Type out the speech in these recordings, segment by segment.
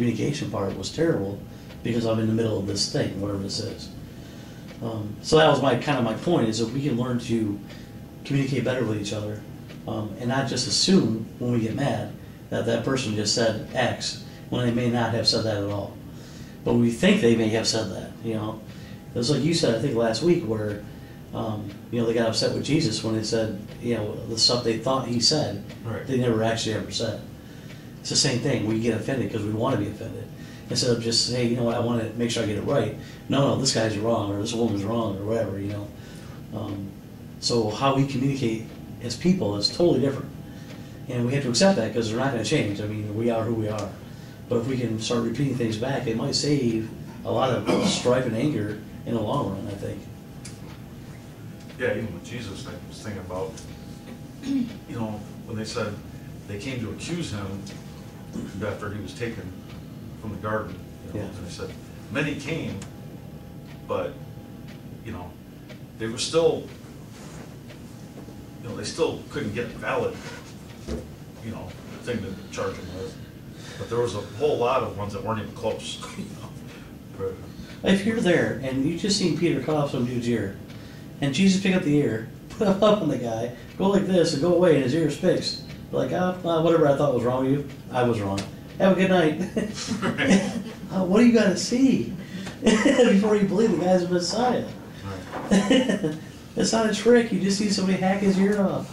communication part was terrible because I'm in the middle of this thing, whatever this is. So that was my point, is that we can learn to communicate better with each other, and not just assume when we get mad that that person just said X when they may not have said that at all. But we think they may have said that, you know. It was like you said, I think last week, where you know, they got upset with Jesus when they said, you know, the stuff they thought he said, Right. they never actually ever said. It's the same thing. We get offended because we want to be offended. Instead of just, hey, you know what, I want to make sure I get it right. No, this guy's wrong, or this woman's wrong, or whatever, you know. So how we communicate as people is totally different. And we have to accept that because they're not going to change. I mean, we are who we are. But if we can start repeating things back, it might save a lot of strife and anger in the long run, I think. Yeah, even with Jesus, I was thinking about, you know, when they said they came to accuse him after he was taken from the garden, you know, Yeah. and they said, many came, but, you know, they were still, you know, they still couldn't get a valid, you know, thing to charge him with. But there was a whole lot of ones that weren't even close, you know. If you're there and you just seen Peter cut off some dude's ear, and Jesus pick up the ear, put it up on the guy, go like this and go away, and his ear is fixed. Like, whatever I thought was wrong with you, I was wrong. Have a good night. What do you got to see before you believe the guy's a Messiah? Right. It's not a trick. You just see somebody hack his ear off.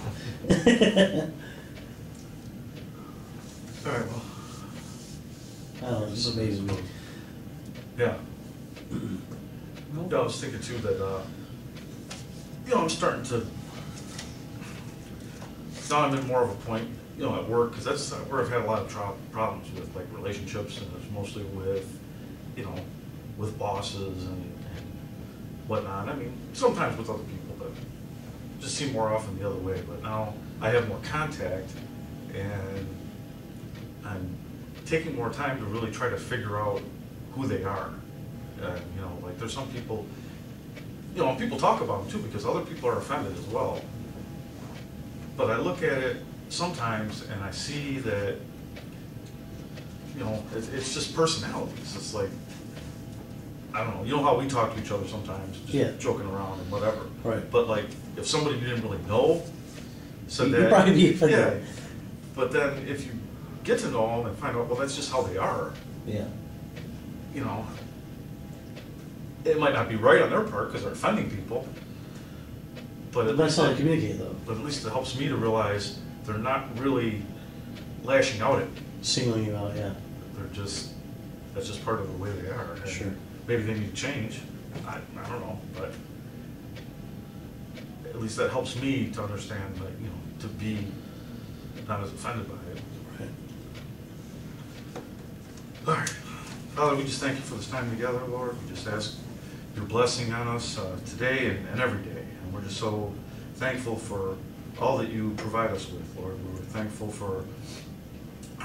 All right, well. I don't know, it just amazes me. Yeah. I was thinking too that, you know, I'm starting to, now I'm in more of a point, you know, at work, because that's where I've had a lot of problems with, like, relationships, and it's mostly with, you know, with bosses and whatnot. I mean, sometimes with other people, but just seem more often the other way. But now I have more contact, and I'm taking more time to really try to figure out who they are. And, you know, like, there's some people, you know, and people talk about them too because other people are offended as well. But I look at it sometimes and I see that, you know, it's just personalities. It's like, I don't know, you know how we talk to each other sometimes, just Yeah. joking around and whatever. Right. But like, if somebody you didn't really know said that, You'd probably be offended. yeah. But then if you get to know them and find out, well, that's just how they are, Yeah. you know, it might not be right on their part because they're offending people, but at That's least how they communicate, though. but at least it helps me to realize they're not really lashing out at me. Singling you out, yeah. They're just, that's just part of the way they are. And Sure. maybe they need to change. I don't know, but at least that helps me to understand, like, you know, to be not as offended by it. Right. All right. Father, we just thank you for this time together, Lord. We just ask your blessing on us today and every day. And we're just so thankful for all that you provide us with, Lord. We're thankful for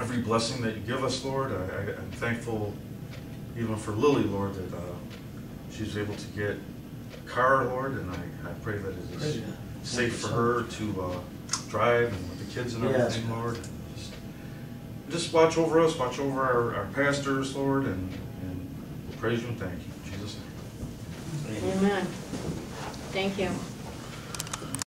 every blessing that you give us, Lord. I'm thankful even for Lily, Lord, that she's able to get a car, Lord, and I pray that it is safe for her to drive and with the kids and everything, Yes. Lord. Just watch over us, watch over our pastors, Lord, and we'll praise you and thank you. In Jesus' name. Amen. Thank you.